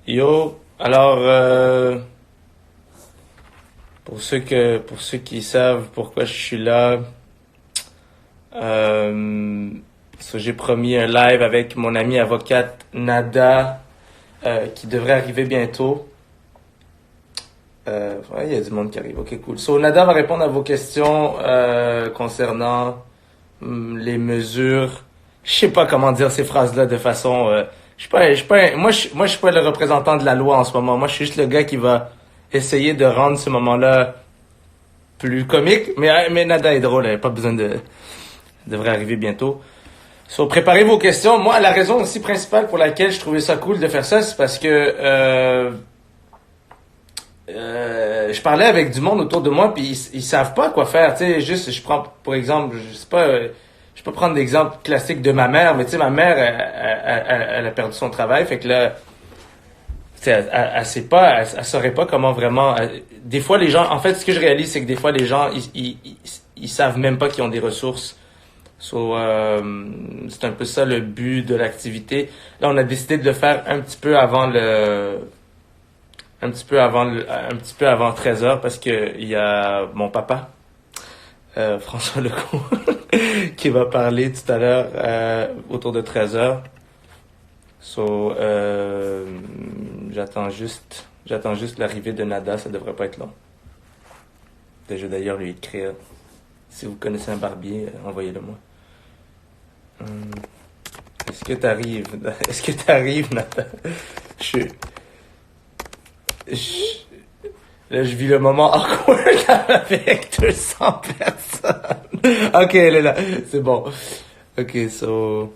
Yo, alors pour ceux qui savent pourquoi je suis là, euh, j'ai promis un live avec mon amie avocate Nada qui devrait arriver bientôt. Ouais, il y a du monde qui arrive. Ok, cool. So Nada va répondre à vos questions concernant les mesures. Je sais pas comment dire ces phrases-là de façon. Je suis pas, moi, je suis pas le représentant de la loi en ce moment. Moi, je suis juste le gars qui va essayer de rendre ce moment-là plus comique. Mais Nada est drôle. Elle a pas besoin de, devrait arriver bientôt. So, préparez vos questions. Moi, la raison aussi principale pour laquelle je trouvais ça cool de faire ça, c'est parce que je parlais avec du monde autour de moi, puis ils savent pas quoi faire. Tu sais, juste, je prends pour exemple, je sais pas, je peux prendre l'exemple classique de ma mère, mais tu sais, ma mère, elle a perdu son travail, fait que là, tu sais, elle sait pas, elle saurait pas comment vraiment. Des fois, les gens, en fait, ce que je réalise, c'est que des fois, les gens, ils savent même pas qu'ils ont des ressources. So, c'est un peu ça le but de l'activité. Là, on a décidé de le faire un petit peu avant 13 heures parce que il y a mon papa, François Legault, qui va parler tout à l'heure autour de 13 heures. So, j'attends juste l'arrivée de Nada, ça devrait pas être long. Je vais d'ailleurs lui écrire. Si vous connaissez un barbier, envoyez-le moi. Hum, Est-ce que t'arrives? Est-ce que t'arrives, Nada? Je, je, Là, je vis le moment awkward avec 200 personnes. Ok, elle est là. C'est bon. Ok, so...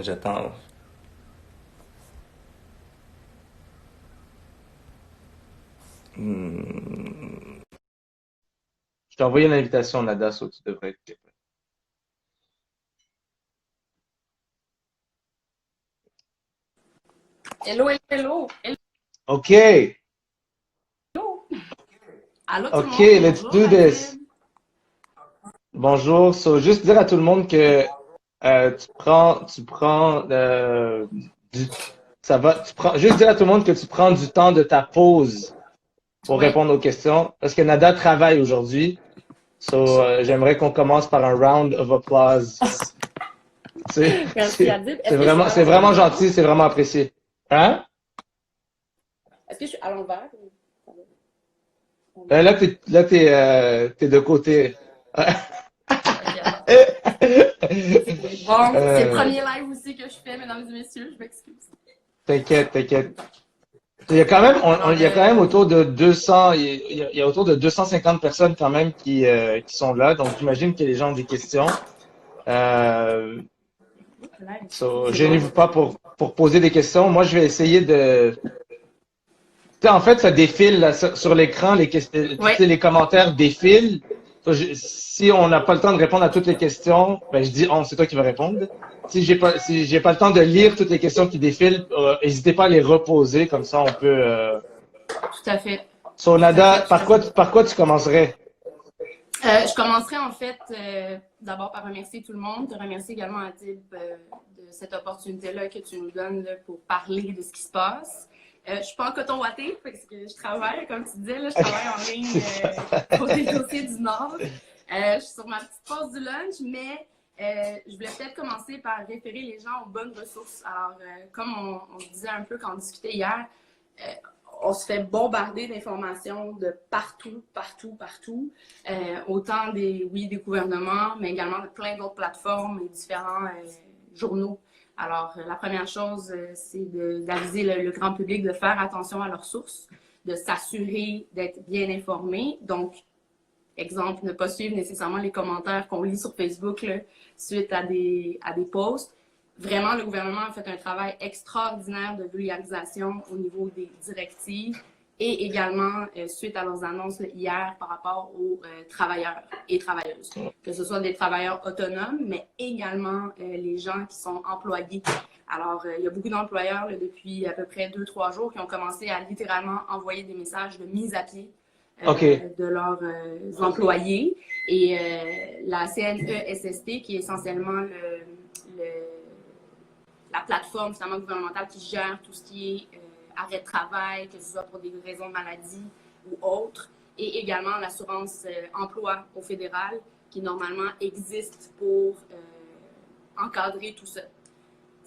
J'attends. Hmm. Je t'ai envoyé l'invitation, Nada, so tu devrais être capable. Hello, hello, hello, Ok, hello. Allô tout le ok, monde, let's bonjour do this. David. Bonjour. So, juste dire à tout le monde que tu prends du, ça va, tu prends, juste dire à tout le monde que tu prends du temps de ta pause pour Oui, répondre aux questions, parce que Nada travaille aujourd'hui. So, j'aimerais qu'on commence par un round of applause. C'est, merci Adib. Est-ce que je suis à c'est l'envers vraiment maintenant? gentil, c'est vraiment apprécié. Hein? Est-ce que je suis à l'envers? T'es de côté. Ok, attends. C'est bon, c'est le Euh, premier live aussi que je fais, mesdames et messieurs, je m'excuse. T'inquiète, t'inquiète. Il y a quand même, Alors, il y a quand même autour de 200, il y a autour de 250 personnes quand même qui sont là. Donc, j'imagine que les gens ont des questions. Euh, live, so, c'est bon. gênez-vous pas pour poser des questions. Moi, je vais essayer de, tu sais, en fait, ça défile là, sur l'écran, tu Oui, sais, les commentaires défilent. Si on n'a pas le temps de répondre à toutes les questions, ben je dis on, c'est toi qui vas répondre. Si j'ai pas le temps de lire toutes les questions qui défilent, n'hésitez pas à les reposer, comme ça on peut. tout à fait. So, Tout à Nada, fait, tout à fait. par quoi tu commencerais? Je commencerai en fait d'abord par remercier tout le monde, te remercier également Adib de cette opportunité-là que tu nous donnes là, pour parler de ce qui se passe. Je suis pas en coton watté parce que je travaille, comme tu disais, là, je travaille en ligne C'est ça. côté dossier du Nord. Je suis sur ma petite pause du lunch, mais je voulais peut-être commencer par référer les gens aux bonnes ressources. Alors, comme on se disait un peu quand on discutait hier, euh, on se fait bombarder d'informations de partout, partout, partout. Autant des gouvernements, mais également de plein d'autres plateformes et différents journaux. Alors, la première chose, c'est d'aviser le grand public de faire attention à leurs sources, de s'assurer d'être bien informé. Donc, exemple, ne pas suivre nécessairement les commentaires qu'on lit sur Facebook là, suite à des posts. Vraiment, le gouvernement a fait un travail extraordinaire de vulgarisation au niveau des directives et également suite à leurs annonces là, hier par rapport aux travailleurs et travailleuses. Que ce soit des travailleurs autonomes, mais également les gens qui sont employés. Alors, il y a beaucoup d'employeurs là, depuis à peu près 2-3 jours qui ont commencé à littéralement envoyer des messages de mise à pied OK. de leurs employés. Et la CNESST, qui est essentiellement le, la la plateforme finalement gouvernementale qui gère tout ce qui est arrêt de travail, que ce soit pour des raisons de maladie ou autres, et également l'assurance emploi au fédéral qui normalement existe pour encadrer tout ça.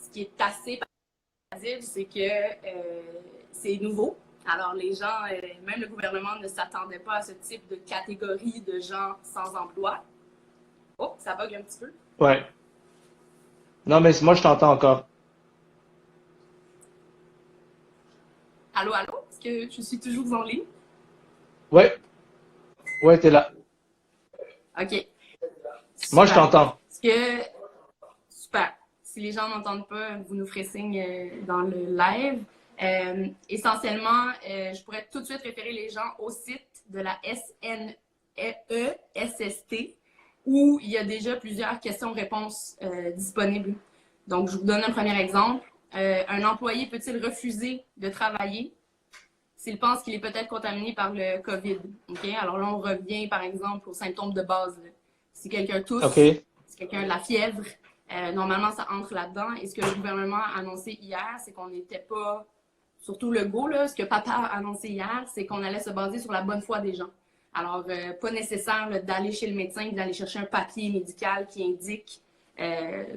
Ce qui est assez facile, c'est que c'est nouveau. Alors les gens, même le gouvernement ne s'attendait pas à ce type de catégorie de gens sans emploi. Oh, ça bug un petit peu. Ouais. Non, mais moi, je t'entends encore. Allô, allô? Est-ce que je suis toujours en ligne? Ouais, ouais, t'es là. OK. Moi, je Super. t'entends. Super. Si les gens n'entendent pas, vous nous ferez signe dans le live. Essentiellement, je pourrais tout de suite référer les gens au site de la SNESST où il y a déjà plusieurs questions-réponses disponibles. Donc, je vous donne un premier exemple. Un employé peut-il refuser de travailler s'il pense qu'il est peut-être contaminé par le COVID? Okay? Alors là, on revient, par exemple, aux symptômes de base. Là. Si quelqu'un tousse, OK. si quelqu'un a de la fièvre, normalement, ça entre là-dedans. Et ce que le gouvernement a annoncé hier, c'est qu'on n'était pas, surtout le go, là, ce que papa a annoncé hier, c'est qu'on allait se baser sur la bonne foi des gens. Alors, pas nécessaire d'aller chez le médecin, d'aller chercher un papier médical qui indique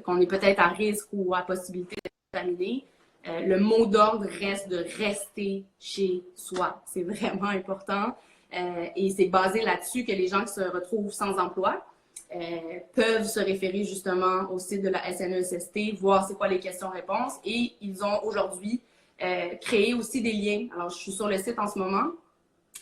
qu'on est peut-être à risque ou à possibilité d'être contaminé. Le mot d'ordre reste de rester chez soi. C'est vraiment important. Et c'est basé là-dessus que les gens qui se retrouvent sans emploi peuvent se référer justement au site de la SNESST, voir c'est quoi les questions-réponses. Et ils ont aujourd'hui créé aussi des liens. Alors, je suis sur le site en ce moment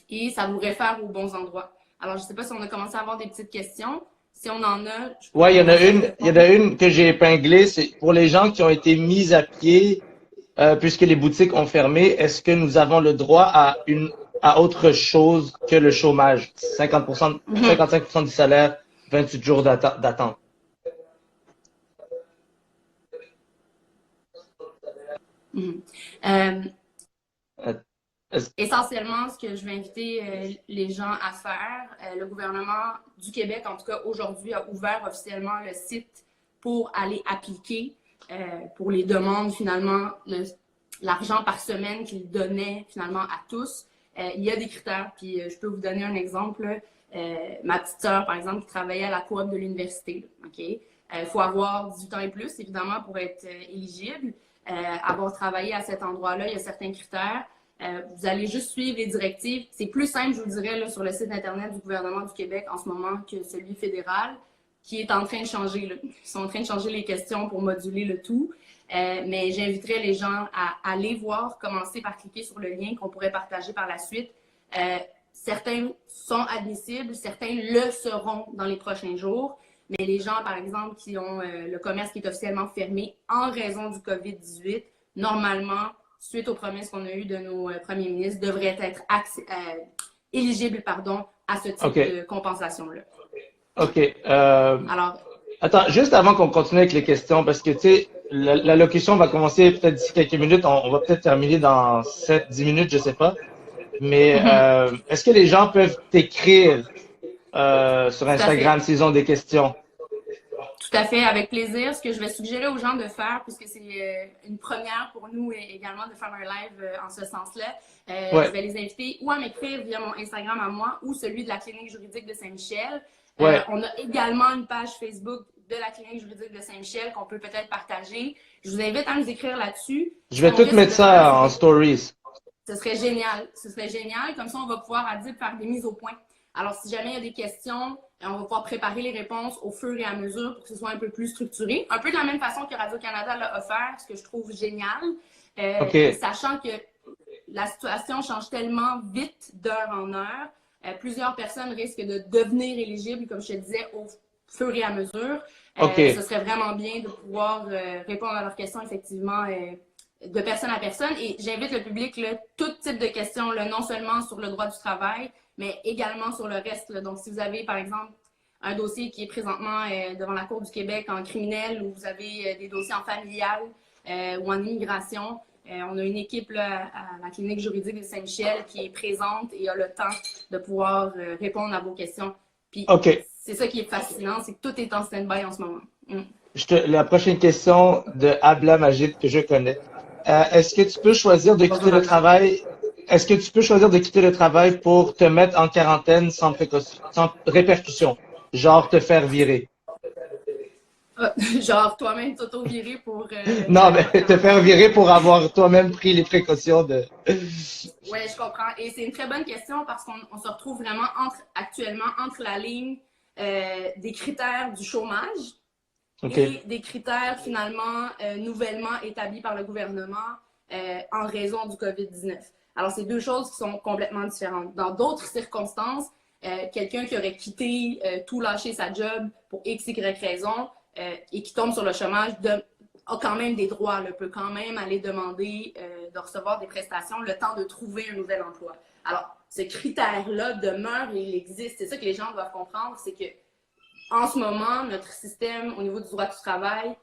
et ça vous réfère aux bons endroits. Alors, je ne sais pas si on a commencé à avoir des petites questions. Si on en a, je peux Ouais, commencer à vous il y en a répondre. une que j'ai épinglée, c'est pour les gens qui ont été mis à pied, puisque les boutiques ont fermé, est-ce que nous avons le droit à autre chose que le chômage? 50%, 55% du salaire, 28 jours d'attente. Mhm. Euh, Euh, est-ce- Essentiellement, ce que je vais inviter les gens à faire, le gouvernement du Québec, en tout cas aujourd'hui, a ouvert officiellement le site pour aller appliquer pour les demandes, finalement, l'argent par semaine qu'il donnait finalement à tous. Il y a des critères, puis je peux vous donner un exemple. Ma petite sœur, par exemple, qui travaillait à la coop de l'université. OK? Faut avoir 18 ans et plus, évidemment, pour être éligible. Avoir travaillé à cet endroit-là, il y a certains critères. Vous allez juste suivre les directives. C'est plus simple, je vous dirais, là, sur le site Internet du gouvernement du Québec en ce moment que celui fédéral, qui est en train de changer. Là. Ils sont en train de changer les questions pour moduler le tout. Mais j'inviterais les gens à aller voir, commencer par cliquer sur le lien qu'on pourrait partager par la suite. Certains sont admissibles, certains le seront dans les prochains jours. Mais les gens, par exemple, qui ont le commerce qui est officiellement fermé en raison du COVID-18, normalement, suite aux promesses qu'on a eues de nos premiers ministres, devraient être éligibles à ce type OK. de compensation-là. OK. Alors, Attends, juste avant qu'on continue avec les questions, parce que tu sais, la locution va commencer peut-être d'ici quelques minutes, on va peut-être terminer dans 7, 10 minutes, je sais pas. Mais est-ce que les gens peuvent t'écrire sur tout à fait. Instagram s'ils ont des questions? Tout à fait, avec plaisir. Ce que je vais suggérer aux gens de faire, puisque c'est une première pour nous également de faire un live en ce sens-là, je Ouais, vais les inviter ou à m'écrire via mon Instagram à moi ou celui de la clinique juridique de Saint-Michel. ouais. On a également une page Facebook de la clinique juridique de Saint-Michel qu'on peut peut-être partager. Je vous invite à nous écrire là-dessus. Je vais Ce qu'on tout risque mettre de faire, ça en c'est stories. ce serait génial. Ce serait génial. Comme ça, on va pouvoir à dire faire des mises au point. Alors, si jamais il y a des questions, on va pouvoir préparer les réponses au fur et à mesure pour que ce soit un peu plus structuré. Un peu de la même façon que Radio-Canada l'a offert, ce que je trouve génial. OK, Sachant que la situation change tellement vite d'heure en heure, plusieurs personnes risquent de devenir éligibles, comme je te disais, au fur et à mesure. Ce OK, serait vraiment bien de pouvoir répondre à leurs questions, effectivement, de personne à personne. Et j'invite le public, là, tout type de questions, là, non seulement sur le droit du travail, mais également sur le reste. Là. Donc, si vous avez, par exemple, un dossier qui est présentement devant la Cour du Québec en criminel ou vous avez des dossiers en familial ou en immigration, on a une équipe là, à la clinique juridique de Saint-Michel qui est présente et a le temps de pouvoir répondre à vos questions. Puis, OK. c'est ça qui est fascinant, c'est que tout est en stand-by en ce moment. La prochaine question de Abla Majid que je connais. Est-ce que tu peux choisir de quitter le travail? Est-ce que tu peux choisir de quitter le travail pour te mettre en quarantaine sans répercussion? Genre te faire virer. Genre, toi-même t'auto-virer pour te Non, mettre mais en te faire quarantaine. virer pour avoir toi-même pris les précautions de. Ouais, je comprends. Et c'est une très bonne question parce qu'on se retrouve vraiment actuellement entre la ligne des critères du chômage OK. et des critères finalement nouvellement établis par le gouvernement en raison du COVID-19. Alors, c'est deux choses qui sont complètement différentes. Dans d'autres circonstances, quelqu'un qui aurait quitté tout, lâché sa job pour X, Y raison et qui tombe sur le chômage a quand même des droits, là, peut quand même aller demander de recevoir des prestations le temps de trouver un nouvel emploi. Alors, ce critère-là demeure et il existe. C'est ça que les gens doivent comprendre, c'est que en ce moment, notre système au niveau du droit du travail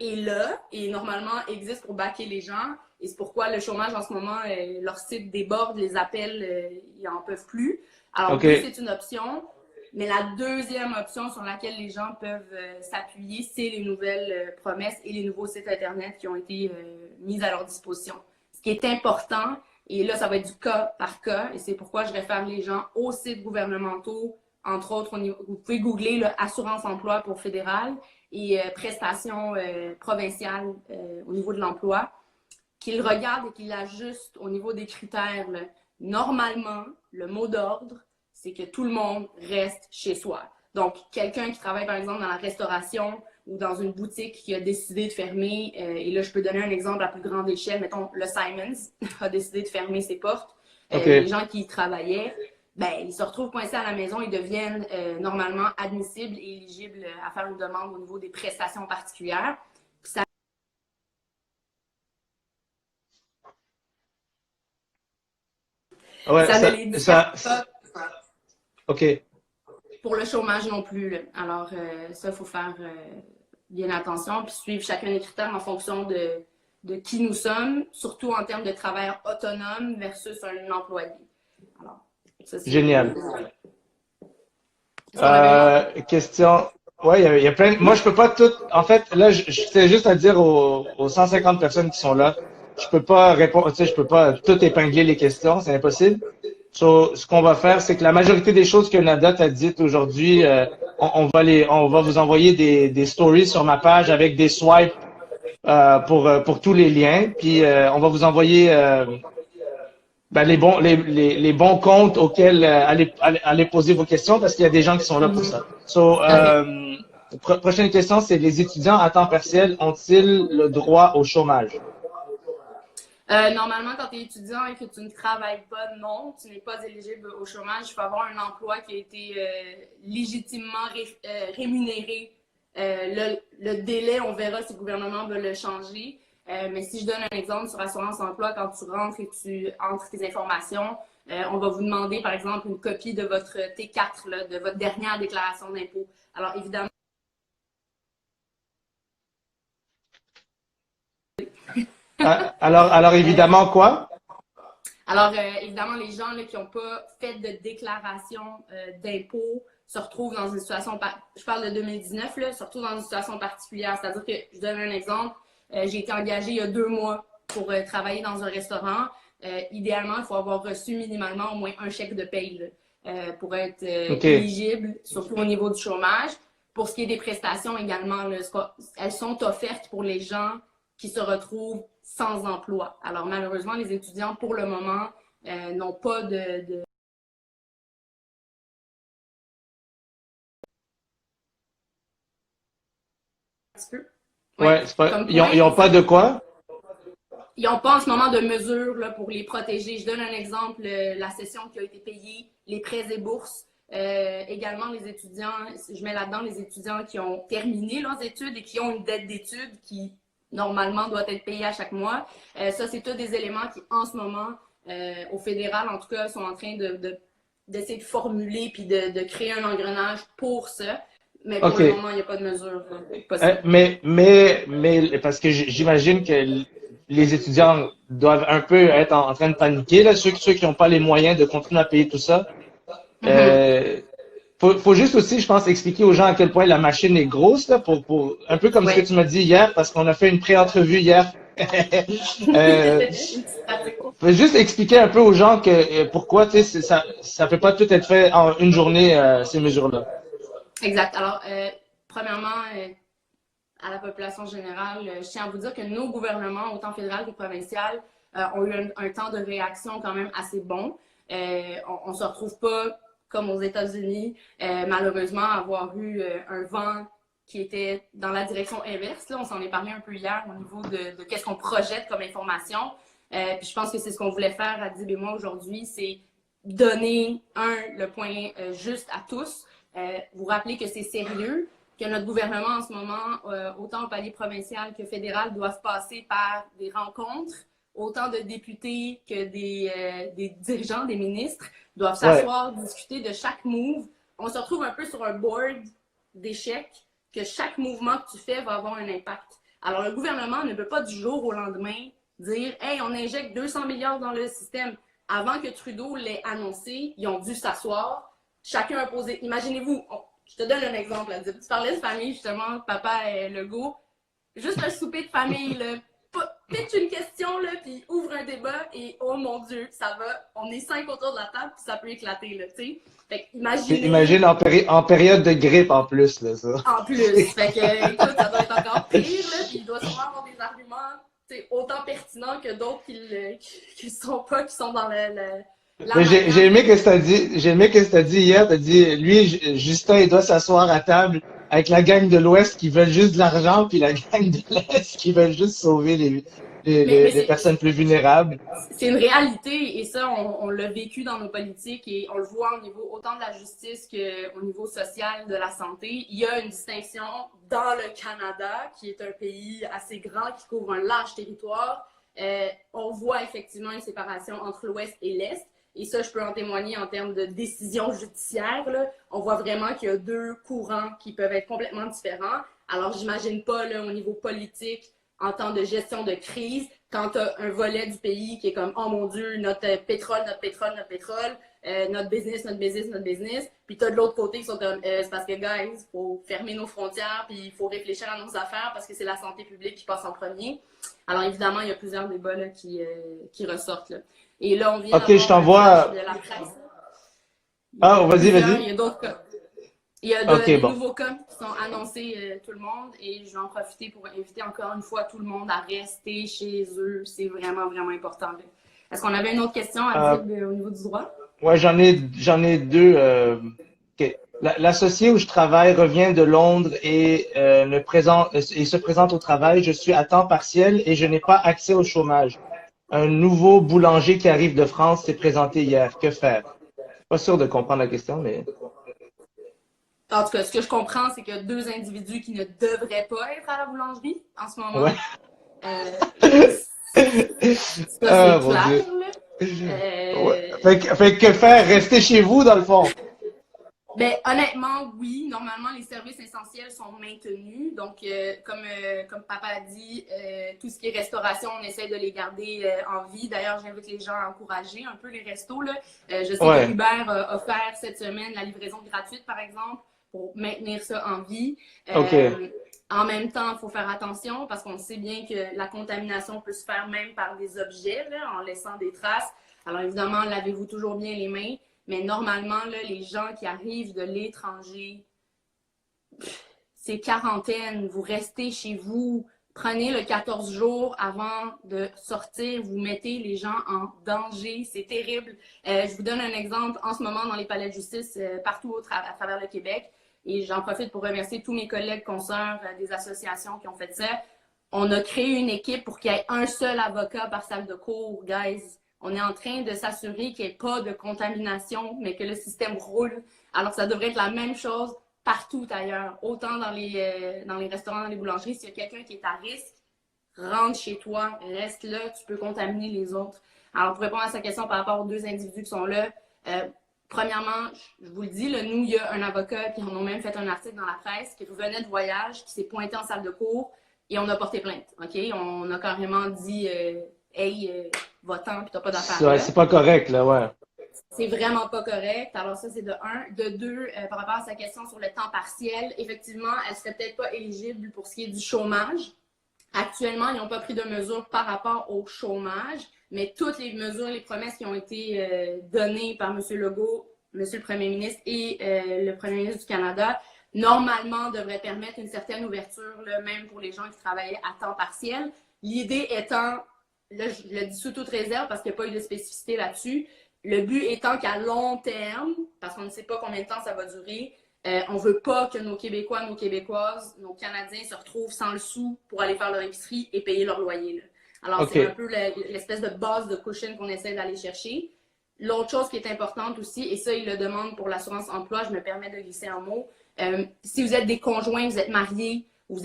est là et normalement existe pour baquer les gens. Et c'est pourquoi le chômage en ce moment, leur site déborde, les appels, ils n'en peuvent plus. Alors oui, OK. c'est une option, mais la deuxième option sur laquelle les gens peuvent s'appuyer, c'est les nouvelles promesses et les nouveaux sites Internet qui ont été mis à leur disposition. Ce qui est important, et là, ça va être du cas par cas, et c'est pourquoi je réfère les gens aux sites gouvernementaux, entre autres, vous pouvez googler là, Assurance emploi pour fédéral et prestations provinciales au niveau de l'emploi, qu'ils regardent et qu'ils ajustent au niveau des critères. Là. Normalement, le mot d'ordre, c'est que tout le monde reste chez soi. Donc, quelqu'un qui travaille, par exemple, dans la restauration ou dans une boutique qui a décidé de fermer, et là, je peux donner un exemple à plus grande échelle, mettons, le Simons a décidé de fermer ses portes. Les OK. gens qui y travaillaient, ben, ils se retrouvent coincés à la maison, ils deviennent normalement admissibles et éligibles à faire une demande au niveau des prestations particulières. Ça, Ouais, ça ne les disqualifie pas OK. pour le chômage non plus. Là. Alors, ça, il faut faire bien attention, puis suivre chacun des critères en fonction de qui nous sommes, surtout en termes de travailleur autonome versus un employé. Alors, ça, c'est... Génial. Est-ce qu'on avait une autre? Question. Ouais, il y a plein. Moi, je peux pas tout. En fait, là, c'est juste à dire aux 150 personnes qui sont là, je peux pas répondre. Tu sais, je peux pas tout épingler les questions, c'est impossible. So, ce qu'on va faire, c'est que la majorité des choses que Nada t'a dites aujourd'hui, on va vous envoyer des stories sur ma page avec des swipes pour tous les liens. Puis on va vous envoyer ben, les bons comptes auxquels allez poser vos questions parce qu'il y a des gens qui sont là pour ça. So, Parfait. prochaine question, c'est les étudiants à temps partiel ont-ils le droit au chômage? Normalement, quand tu es étudiant et que tu ne travailles pas, non, tu n'es pas éligible au chômage. Il faut avoir un emploi qui a été légitimement rémunéré. Le délai, on verra si le gouvernement veut le changer. Mais si je donne un exemple sur Assurance Emploi, quand tu rentres et tu entres tes informations, on va vous demander, par exemple, une copie de votre T4, là, de votre dernière déclaration d'impôt. Alors, évidemment, Alors évidemment quoi? Alors, évidemment, les gens là, qui n'ont pas fait de déclaration d'impôt se retrouvent dans une situation, je parle de 2019, là, se retrouvent dans une situation particulière. C'est-à-dire que, je donne un exemple, j'ai été engagée il y a 2 mois pour travailler dans un restaurant. Idéalement, il faut avoir reçu minimalement au moins un chèque de paye là, pour être OK. éligible, surtout au niveau du chômage. Pour ce qui est des prestations également, là, elles sont offertes pour les gens qui se retrouvent sans emploi. Alors malheureusement, les étudiants, pour le moment, n'ont pas de... Un petit peu. Ouais. Ouais, c'est pas, Comme point, ils ont pas de quoi? ils n'ont pas en ce moment de mesures là, pour les protéger. Je donne un exemple, la session qui a été payée, les prêts et bourses. Également, les étudiants, je mets là-dedans les étudiants qui ont terminé leurs études et qui ont une dette d'études qui, normalement, doit être payée à chaque mois. Ça, c'est tous des éléments qui, en ce moment, au fédéral, en tout cas, sont en train d'essayer de formuler puis de créer un engrenage pour ça. Mais pour le OK. moment, il n'y a pas de mesure possible. Parce que j'imagine que les étudiants doivent un peu être en train de paniquer, là, ceux qui n'ont pas les moyens de continuer à payer tout ça. Mm -hmm. Euh, faut juste aussi, je pense, expliquer aux gens à quel point la machine est grosse, là, pour un peu comme ce que Ouais. tu m'as dit hier, parce qu'on a fait une pré-entrevue hier. euh, Une petite pratique. Faut juste expliquer un peu aux gens que pourquoi, tu sais, ça peut pas tout être fait en une journée, ces mesures-là. Exact. Alors, premièrement, à la population générale, je tiens à vous dire que nos gouvernements, autant fédéral que provincial, ont eu un temps de réaction quand même assez bon. On ne se retrouve pas comme aux États-Unis, malheureusement, avoir eu un vent qui était dans la direction inverse. Là, on s'en est parlé un peu hier au niveau de qu'est-ce qu'on projette comme information. Puis je pense que c'est ce qu'on voulait faire à Dib et moi aujourd'hui, c'est donner, le point juste à tous. Vous rappelez que c'est sérieux, que notre gouvernement en ce moment, autant au palier provincial que fédéral, doivent passer par des rencontres, autant de députés que des dirigeants, des ministres, doivent Ouais. s'asseoir, discuter de chaque move. On se retrouve un peu sur un board d'échecs que chaque mouvement que tu fais va avoir un impact. Alors, le gouvernement ne peut pas du jour au lendemain dire « Hey, on injecte 200 milliards dans le système ». Avant que Trudeau l'ait annoncé, ils ont dû s'asseoir. Chacun a posé... Imaginez-vous, je te donne un exemple. Là. Tu parlais de famille, justement, papa et Legault. Juste un souper de famille, là. Pitch une question, là, puis ouvre un débat, et oh mon Dieu, ça va. On est 5 autour de la table, puis ça peut éclater, là, tu sais. Fait que Puis imaginez imagine en période de grippe en plus, là, ça. en plus. Fait que, écoute, ça doit être encore pire, là, puis il doit sûrement avoir des arguments, tu sais, autant pertinents que d'autres qui sont pas, qui sont dans Mais j'ai l'amalgame. aimé que t'as dit, j'ai aimé que t'as dit hier, t'as dit, lui, Justin, il doit s'asseoir à table avec la gang de l'Ouest qui veulent juste de l'argent, puis la gang de l'Est qui veulent juste sauver Mais les personnes plus vulnérables. c'est une réalité et ça, on l'a vécu dans nos politiques et on le voit au niveau autant de la justice qu'au niveau social de la santé. Il y a une distinction dans le Canada, qui est un pays assez grand, qui couvre un large territoire. On voit effectivement une séparation entre l'Ouest et l'Est. Et ça, je peux en témoigner en termes de décisions judiciaires. Là. On voit vraiment qu'il y a deux courants qui peuvent être complètement différents. Alors, j'imagine pas là, au niveau politique, en temps de gestion de crise, quand tu as un volet du pays qui est comme oh mon Dieu, notre pétrole, notre pétrole, notre pétrole, notre business, notre business, notre business, puis tu as de l'autre côté qui sont comme c'est parce que guys, il faut fermer nos frontières, puis il faut réfléchir à nos affaires parce que c'est la santé publique qui passe en premier. Alors évidemment, il y a plusieurs débats là, qui ressortent. Là. Et là, on vient Ok, je d'avoir un flash t'envoie. de la presse. Il y Ah, a vas-y, plusieurs, vas-y. il y a d'autres cas. Il y a Ok, des bon. nouveaux cas qui sont annoncés tout le monde et je vais en profiter pour inviter encore une fois tout le monde à rester chez eux. C'est vraiment, vraiment important. Est-ce qu'on avait une autre question à Euh, dire au niveau du droit? ouais, j'en ai deux. Ok. L'associé où je travaille revient de Londres et il se présente au travail. Je suis à temps partiel et je n'ai pas accès au chômage. Un nouveau boulanger qui arrive de France s'est présenté hier. Que faire? Pas sûr de comprendre la question, mais En tout cas, ce que je comprends, c'est qu'il y a deux individus qui ne devraient pas être à la boulangerie en ce ouais. moment. Euh, ça, c'est Mon clair. Dieu. Là. Ouais. Euh, Fait que faire? Rester chez vous, dans le fond. Ben, honnêtement, oui. Normalement, les services essentiels sont maintenus. Donc, comme papa a dit, tout ce qui est restauration, on essaie de les garder en vie. D'ailleurs, j'invite les gens à encourager un peu les restos. Là. Je sais que Ouais. Uber a offert cette semaine la livraison gratuite, par exemple, pour maintenir ça en vie. OK. En même temps, il faut faire attention parce qu'on sait bien que la contamination peut se faire même par des objets, là, en laissant des traces. Alors, évidemment, lavez-vous toujours bien les mains. Mais normalement, là, les gens qui arrivent de l'étranger, c'est quarantaine, vous restez chez vous, prenez le 14 jours avant de sortir, vous mettez les gens en danger, c'est terrible. Je vous donne un exemple en ce moment dans les palais de justice partout à travers le Québec, et j'en profite pour remercier tous mes collègues consoeurs des associations qui ont fait ça. On a créé une équipe pour qu'il y ait un seul avocat par salle de cours, guys. On est en train de s'assurer qu'il n'y ait pas de contamination, mais que le système roule. Alors, ça devrait être la même chose partout ailleurs, autant dans les restaurants, dans les boulangeries. S'il y a quelqu'un qui est à risque, rentre chez toi, reste là, tu peux contaminer les autres. Alors, pour répondre à sa question par rapport aux deux individus qui sont là, premièrement, je vous le dis, là, nous, il y a un avocat, puis on a même fait un article dans la presse, qui revenait de voyage, qui s'est pointé en salle de cours, et on a porté plainte. OK? On a carrément dit hey, va-t'en, puis t'as pas d'affaires là. C'est pas correct, là, ouais. c'est vraiment pas correct. Alors ça, c'est de un. De deux, par rapport à sa question sur le temps partiel, effectivement, elle serait peut-être pas éligible pour ce qui est du chômage. Actuellement, ils n'ont pas pris de mesures par rapport au chômage, mais toutes les mesures, les promesses qui ont été données par M. Legault, M. le Premier ministre et le Premier ministre du Canada, normalement devraient permettre une certaine ouverture, là, même pour les gens qui travaillaient à temps partiel. L'idée étant, là, je le dis sous toute réserve parce qu'il n'y a pas eu de spécificité là-dessus, le but étant qu'à long terme, parce qu'on ne sait pas combien de temps ça va durer, on ne veut pas que nos Québécois, nos Québécoises, nos Canadiens se retrouvent sans le sou pour aller faire leur épicerie et payer leur loyer. Là. Alors, c'est un peu l'espèce de base de cushion qu'on essaie d'aller chercher. L'autre chose qui est importante aussi, et ça, il le demande pour l'assurance emploi, je me permets de glisser un mot. Si vous êtes des conjoints, vous êtes mariés, vous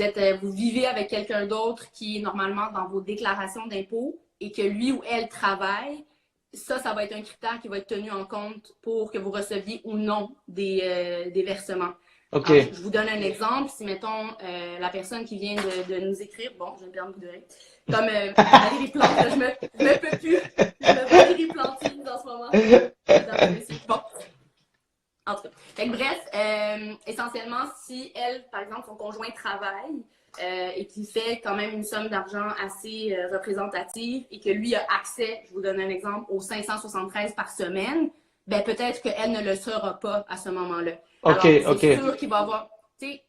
vivez avec quelqu'un d'autre qui est normalement dans vos déclarations d'impôts et que lui ou elle travaille, ça va être un critère qui va être tenu en compte pour que vous receviez ou non des versements. OK. Alors, je vous donne un exemple. Si, mettons, la personne qui vient de nous écrire, bon, je vais me permettre de rire, comme Valérie Plante, je me peux plus, je me Valérie Plantine en ce moment. Bon. En tout cas. Fait que, bref, essentiellement, si elle, par exemple, son conjoint travaille et qu'il fait quand même une somme d'argent assez représentative et que lui a accès, je vous donne un exemple, aux 573 par semaine, ben peut-être qu'elle ne le sera pas à ce moment-là. Alors, c'est sûr qu'il va avoir, tu sais,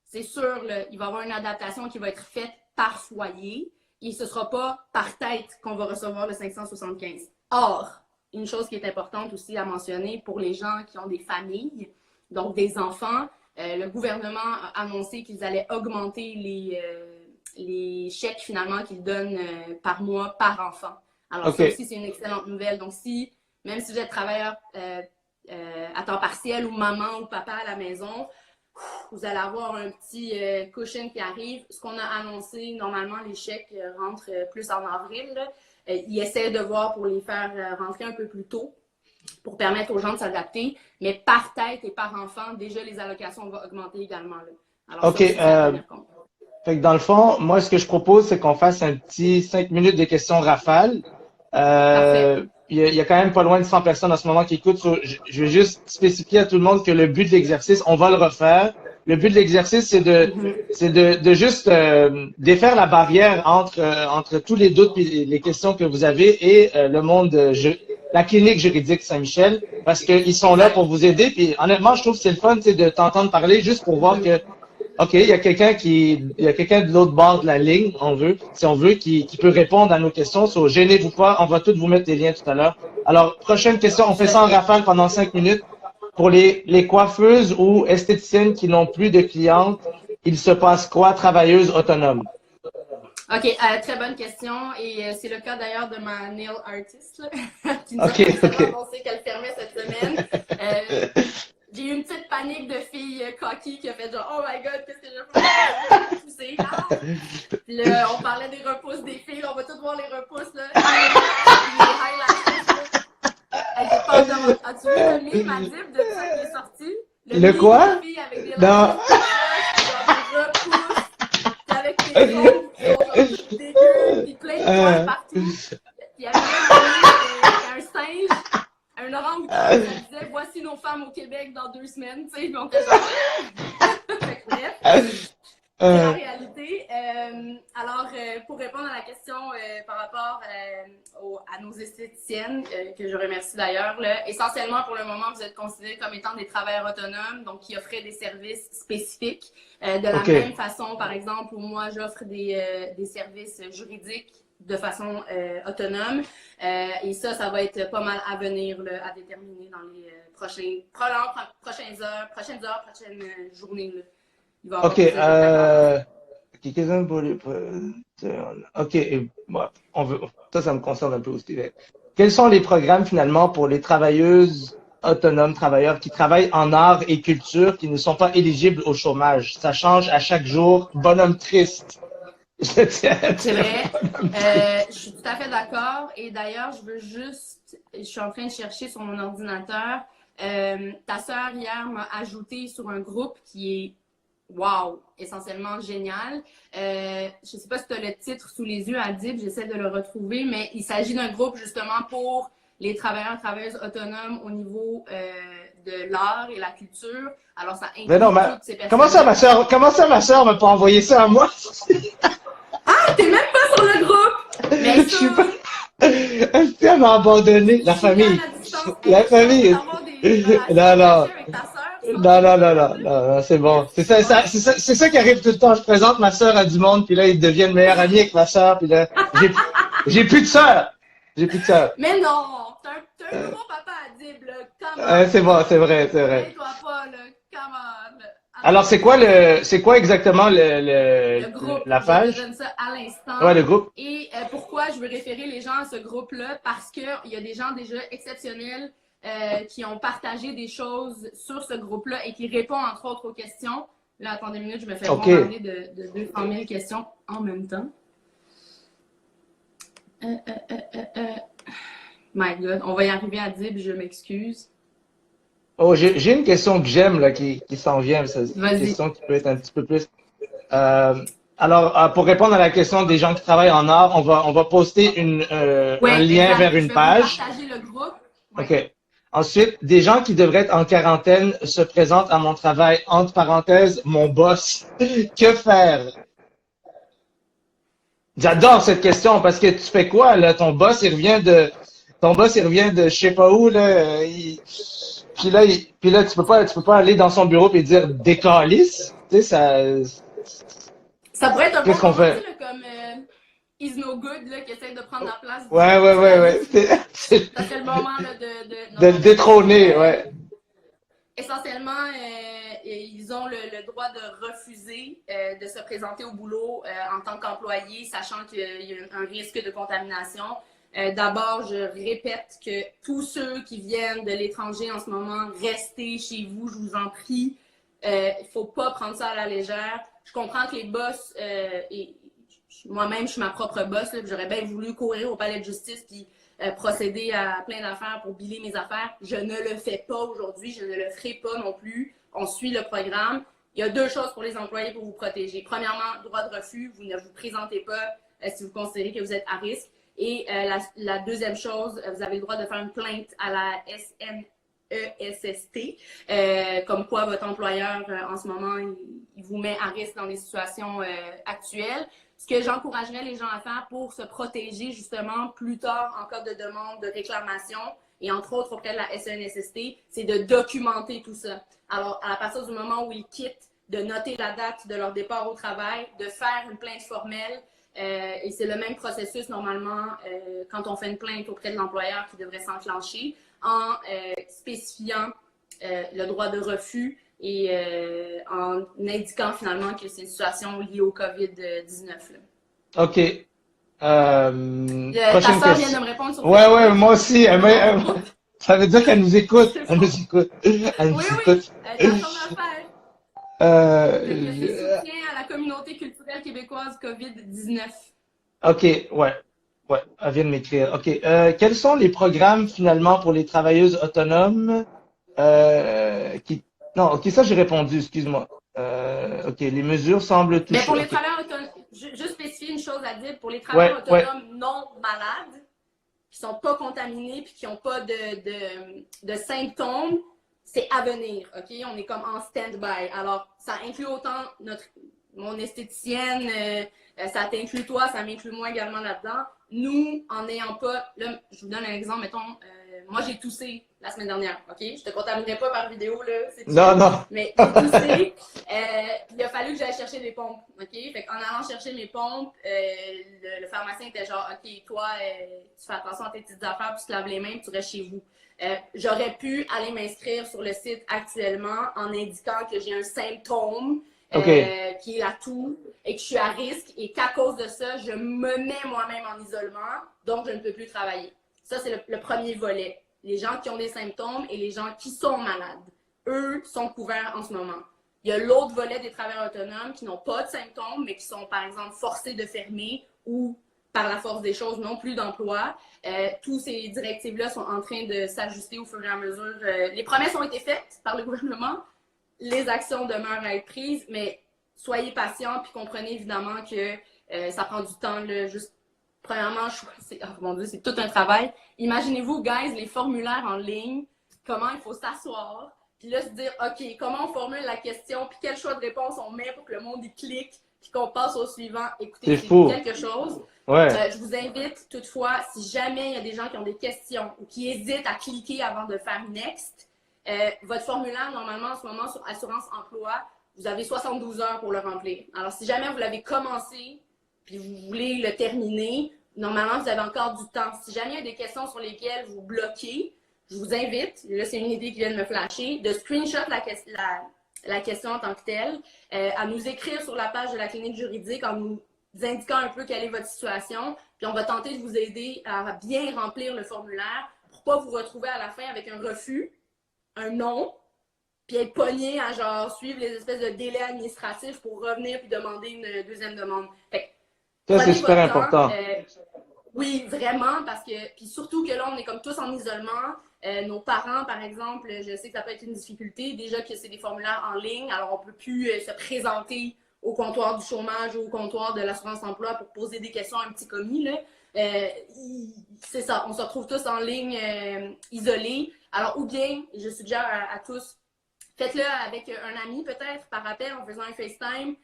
c'est sûr, là, il va y avoir une adaptation qui va être faite par foyer et ce ne sera pas par tête qu'on va recevoir le 575. Or, une chose qui est importante aussi à mentionner pour les gens qui ont des familles, donc des enfants, le gouvernement a annoncé qu'ils allaient augmenter les chèques finalement qu'ils donnent par mois par enfant. Alors ça aussi, c'est une excellente nouvelle. Donc même si vous êtes travailleur à temps partiel ou maman ou papa à la maison, vous allez avoir un petit cushion qui arrive. Ce qu'on a annoncé, normalement, les chèques rentrent plus en avril. Là. Ils essaient de voir pour les faire rentrer un peu plus tôt pour permettre aux gens de s'adapter. Mais par tête et par enfant, déjà, les allocations vont augmenter également. Là. Alors, OK. Fait que dans le fond, moi, ce que je propose, c'est qu'on fasse un petit 5 minutes de questions rafales. Il y a quand même pas loin de 100 personnes en ce moment qui écoutent. Je vais juste spécifier à tout le monde que le but de l'exercice, on va le refaire. Le but de l'exercice, c'est de juste défaire la barrière entre tous les doutes et les questions que vous avez et le monde, la clinique juridique Saint-Michel, parce qu'ils sont là pour vous aider. Puis honnêtement, je trouve que c'est le fun, de t'entendre parler juste pour voir que OK, il y a quelqu'un de l'autre bord de la ligne, si on veut, qui peut répondre à nos questions. So, gênez-vous pas, on va tous vous mettre les liens tout à l'heure. Alors, prochaine question, on fait ça en rafale pendant 5 minutes. Pour les coiffeuses ou esthéticiennes qui n'ont plus de clientes, il se passe quoi, travailleuses autonomes? OK, très bonne question. Et c'est le cas d'ailleurs de ma nail artist là, qui nous a annoncé qu'elle fermait cette semaine. J'ai eu une petite panique de fille cocky qui a fait genre « Oh my God, qu'est-ce que je fais? Pousser, ah! » Puis là, on parlait des repousses des filles. On va tous voir les repousses, là. Les highlights, j'ai pas de... As-tu vu le meme à Dip de ça qui est sorti? Le quoi? Filles avec des repousses, puis avec des ongles qui sont genre dégueux, puis plein de poils partout. Puis il y avait un singe. Un orang-outan qui disait « Voici nos femmes au Québec dans 2 semaines », tu sais, puis on était genre... Bref, c'est la réalité. Alors, pour répondre à la question par rapport à nos esthéticiennes, que je remercie d'ailleurs, essentiellement pour le moment, vous êtes considérés comme étant des travailleurs autonomes, donc qui offraient des services spécifiques. De la même façon, par exemple, où moi, j'offre des services juridiques de façon autonome. Et ça va être pas mal à venir, là, à déterminer dans les prochaines heures, prochaines journées. Là. Il va avoir OK, bon, ça me concerne un peu aussi. Quels sont les programmes finalement pour les travailleuses autonomes, travailleurs qui travaillent en art et culture, qui ne sont pas éligibles au chômage? Ça change à chaque jour. Bonhomme triste. C'est vrai. Je suis tout à fait d'accord. Et d'ailleurs, je suis en train de chercher sur mon ordinateur. Ta sœur, hier, m'a ajouté sur un groupe qui est, wow, essentiellement génial. Je sais pas si tu as le titre sous les yeux, Adib, j'essaie de le retrouver, mais il s'agit d'un groupe justement pour les travailleurs, travailleuses autonomes au niveau de l'art et la culture. Alors, ça inclut Mais non, toutes ces personnes. comment ça, ma sœur m'a pas envoyé ça à moi? Ah, t'es même pas sur le groupe! Mais Je suis ça, pas, elle m'a abandonné. La famille. à distance, La famille. d'avoir des relations Non, non. cachées avec ta sœur, Non, c'est bon. C'est ça qui arrive tout le temps. Je présente ma sœur à du monde, puis là, ils deviennent meilleurs amis avec ma sœur, puis là, j'ai plus de sœur. J'ai plus de sœur. Mais non! T'as un gros papa à dire, là. Come on! C'est bon, c'est vrai, c'est vrai. Aide-toi pas, là. Come on! Alors, c'est quoi exactement Le groupe, la je te page? donne ça à l'instant. Ouais, le groupe. Et pourquoi je veux référer les gens à ce groupe-là? Parce qu'il y a des gens déjà exceptionnels qui ont partagé des choses sur ce groupe-là et qui répondent entre autres aux questions. Là, attendez une minute, je me fais bombarder de 200 000 questions en même temps. My God, on va y arriver à Dib, je m'excuse. Oh, j'ai une question que j'aime là qui s'en vient. C'est une question qui peut être un petit peu plus. Alors, pour répondre à la question des gens qui travaillent en art, on va poster un lien vers une page. Partager le groupe. OK. Ensuite, des gens qui devraient être en quarantaine se présentent à mon travail, entre parenthèses, mon boss. Que faire? J'adore cette question parce que tu fais quoi, là? Ton boss, il revient de je sais pas où, là. Puis là, tu peux pas aller dans son bureau et dire décalisse. Tu sais, ça pourrait être un qu'est-ce qu'on fait? Comme Is No Good, là, qui essaie de prendre la place. Ouais. Ça fait le moment, là, de le détrôner, ouais. Essentiellement, ils ont le droit de refuser de se présenter au boulot en tant qu'employé, sachant qu'il y a un risque de contamination. D'abord, je répète que tous ceux qui viennent de l'étranger en ce moment, restez chez vous, je vous en prie. Il ne faut pas prendre ça à la légère. Je comprends que les boss, et moi-même, je suis ma propre boss, j'aurais bien voulu courir au palais de justice puis procéder à plein d'affaires pour biller mes affaires. Je ne le fais pas aujourd'hui, je ne le ferai pas non plus. On suit le programme. Il y a 2 choses pour les employés pour vous protéger. Premièrement, droit de refus, vous ne vous présentez pas si vous considérez que vous êtes à risque. Et la deuxième chose, vous avez le droit de faire une plainte à la SNESST, comme quoi votre employeur, en ce moment, il vous met à risque dans les situations actuelles. Ce que j'encouragerais les gens à faire pour se protéger, justement, plus tard, en cas de demande de réclamation, et entre autres auprès de la SNESST, c'est de documenter tout ça. Alors, à partir du moment où ils quittent, de noter la date de leur départ au travail, de faire une plainte formelle, et c'est le même processus normalement quand on fait une plainte auprès de l'employeur qui devrait s'enclencher en spécifiant le droit de refus et en indiquant finalement que c'est une situation liée au COVID-19. OK. Ta sœur vient de me répondre sur Ouais, moi aussi. Ça veut dire qu'elle nous écoute. Elle nous écoute. Elle nous écoute. T'as son affaire. Le soutien à la communauté culturelle québécoise COVID-19. OK, ouais, elle vient de m'écrire. OK. Quels sont les programmes finalement pour les travailleuses autonomes Non, OK, ça j'ai répondu, excuse-moi. OK, les mesures semblent toucher. Mais pour les travailleurs autonomes, juste spécifier une chose à dire, pour les travailleurs autonomes non malades, qui sont pas contaminés puis qui n'ont pas de symptômes, c'est à venir, OK? On est comme en stand-by. Alors, ça inclut autant mon esthéticienne, ça t'inclut toi, ça m'inclut moi également là-dedans. Nous, en n'ayant pas... Là, je vous donne un exemple, mettons, moi j'ai toussé la semaine dernière, OK? Je te contaminerai pas par vidéo, là. Non. Mais j'ai toussé. Il a fallu que j'aille chercher des pompes, OK? Fait qu'en allant chercher mes pompes, le pharmacien était genre, OK, toi, tu fais attention à tes petites affaires, puis tu te laves les mains, puis tu restes chez vous. J'aurais pu aller m'inscrire sur le site actuellement en indiquant que j'ai un symptôme qui est la toux et que je suis à risque et qu'à cause de ça, je me mets moi-même en isolement, donc je ne peux plus travailler. Ça, c'est le premier volet. Les gens qui ont des symptômes et les gens qui sont malades, eux, sont couverts en ce moment. Il y a l'autre volet des travailleurs autonomes qui n'ont pas de symptômes, mais qui sont, par exemple, forcés de fermer ou par la force des choses, non plus d'emploi. Tous ces directives-là sont en train de s'ajuster au fur et à mesure. Les promesses ont été faites par le gouvernement. Les actions demeurent à être prises, mais soyez patients puis comprenez évidemment que ça prend du temps. Là, juste premièrement, oh mon Dieu, c'est tout un travail. Imaginez-vous, guys, les formulaires en ligne, comment il faut s'asseoir, puis là, se dire, OK, comment on formule la question, puis quel choix de réponse on met pour que le monde y clique, puis qu'on passe au suivant. Écoutez, C'est fou. quelque chose. Ouais. Je vous invite, toutefois, si jamais il y a des gens qui ont des questions ou qui hésitent à cliquer avant de faire Next, votre formulaire, normalement, en ce moment, sur Assurance Emploi, vous avez 72 heures pour le remplir. Alors, si jamais vous l'avez commencé, puis vous voulez le terminer, normalement, vous avez encore du temps. Si jamais il y a des questions sur lesquelles vous bloquez, je vous invite, là c'est une idée qui vient de me flasher, de screenshot la question en tant que telle, à nous écrire sur la page de la clinique juridique en nous indiquant un peu quelle est votre situation, puis on va tenter de vous aider à bien remplir le formulaire pour pas vous retrouver à la fin avec un refus, un non, puis être pogné à genre suivre les espèces de délais administratifs pour revenir puis demander une deuxième demande. Fait que, Ça, c'est super important. oui, vraiment, parce que, puis surtout que là, on est comme tous en isolement. Nos parents, par exemple, je sais que ça peut être une difficulté. Déjà que c'est des formulaires en ligne, alors on ne peut plus se présenter au comptoir du chômage ou au comptoir de l'assurance emploi pour poser des questions à un petit commis. Là. C'est ça, on se retrouve tous en ligne isolés. Alors, ou bien, je suggère à tous, faites-le avec un ami peut-être, par appel, en faisant un FaceTime.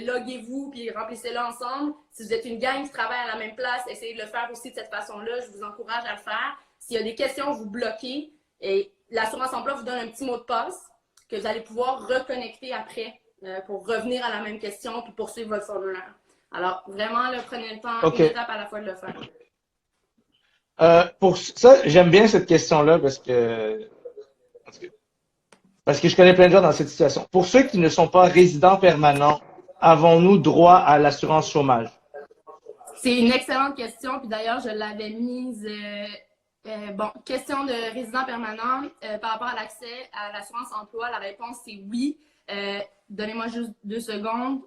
Loguez-vous puis remplissez-le ensemble. Si vous êtes une gang qui travaille à la même place, essayez de le faire aussi de cette façon-là. Je vous encourage à le faire. S'il y a des questions, vous bloquez. Et l'assurance emploi vous donne un petit mot de passe que vous allez pouvoir reconnecter après pour revenir à la même question puis poursuivre votre formulaire. Alors, vraiment, là, prenez le temps, une étape à la fois de le faire. Pour ça, j'aime bien cette question-là parce que je connais plein de gens dans cette situation. Pour ceux qui ne sont pas résidents permanents, avons-nous droit à l'assurance chômage? C'est une excellente question. Puis d'ailleurs, je l'avais mise. Question de résident permanent par rapport à l'accès à l'assurance emploi. La réponse, c'est oui. Donnez-moi juste 2 secondes.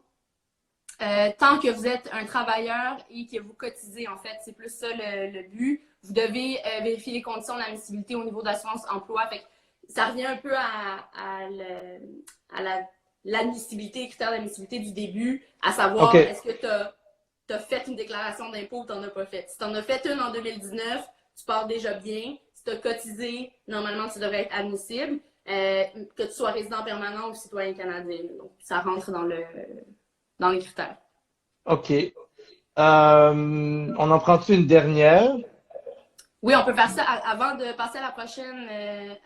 Tant que vous êtes un travailleur et que vous cotisez, en fait, c'est plus ça le but. Vous devez vérifier les conditions d'admissibilité au niveau de l'assurance emploi. Fait que ça revient un peu à l'admissibilité, les critères d'admissibilité du début, à savoir est-ce que tu as fait une déclaration d'impôt ou tu n'en as pas fait. Si tu en as fait une en 2019, tu pars déjà bien. Si tu as cotisé, normalement, tu devrais être admissible, que tu sois résident permanent ou citoyen canadien. Donc, ça rentre dans les critères. OK. On en prend-tu une dernière? Oui, on peut faire ça avant de passer à la prochaine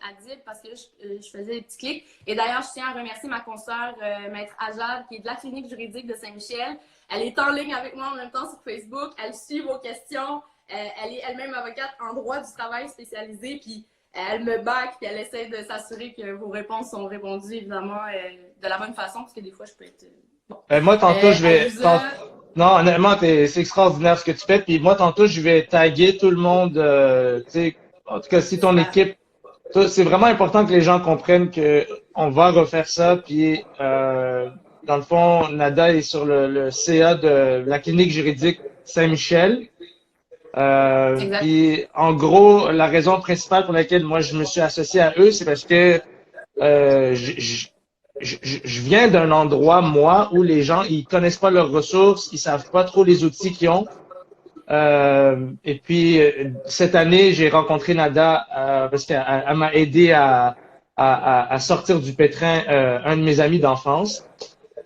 Adib, parce que je faisais des petits clics. Et d'ailleurs, je tiens à remercier ma consoeur, Maître Ajad, qui est de la clinique juridique de Saint-Michel. Elle est en ligne avec moi en même temps sur Facebook. Elle suit vos questions. Elle est elle-même avocate en droit du travail spécialisé. Puis elle me back, puis elle essaie de s'assurer que vos réponses sont répondues, évidemment, de la bonne façon, parce que des fois, je peux être... Bon. Moi, tantôt, je vais... Non, honnêtement, c'est extraordinaire ce que tu fais. Puis moi, tantôt, je vais taguer tout le monde. Tu sais, en tout cas, si ton équipe... C'est vraiment important que les gens comprennent que on va refaire ça. Puis, dans le fond, Nada est sur le CA de la clinique juridique Saint-Michel. Puis, en gros, la raison principale pour laquelle moi, je me suis associé à eux, c'est parce que je viens d'un endroit, moi, où les gens, ils connaissent pas leurs ressources, ils savent pas trop les outils qu'ils ont. Et puis, cette année, j'ai rencontré Nada parce qu'elle m'a aidé à sortir du pétrin un de mes amis d'enfance.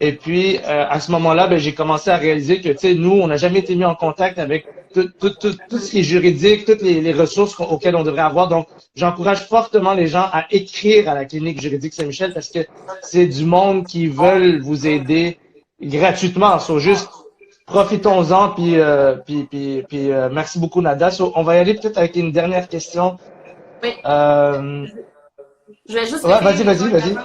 Et puis, à ce moment-là, ben, j'ai commencé à réaliser que, tu sais, nous, on n'a jamais été mis en contact avec tout ce qui est juridique, toutes les ressources auxquelles on devrait avoir. Donc, j'encourage fortement les gens à écrire à la clinique juridique Saint-Michel parce que c'est du monde qui veulent vous aider gratuitement. So, juste profitons-en, puis merci beaucoup, Nada. So, on va y aller peut-être avec une dernière question. Oui. Je vais juste... Vas-y.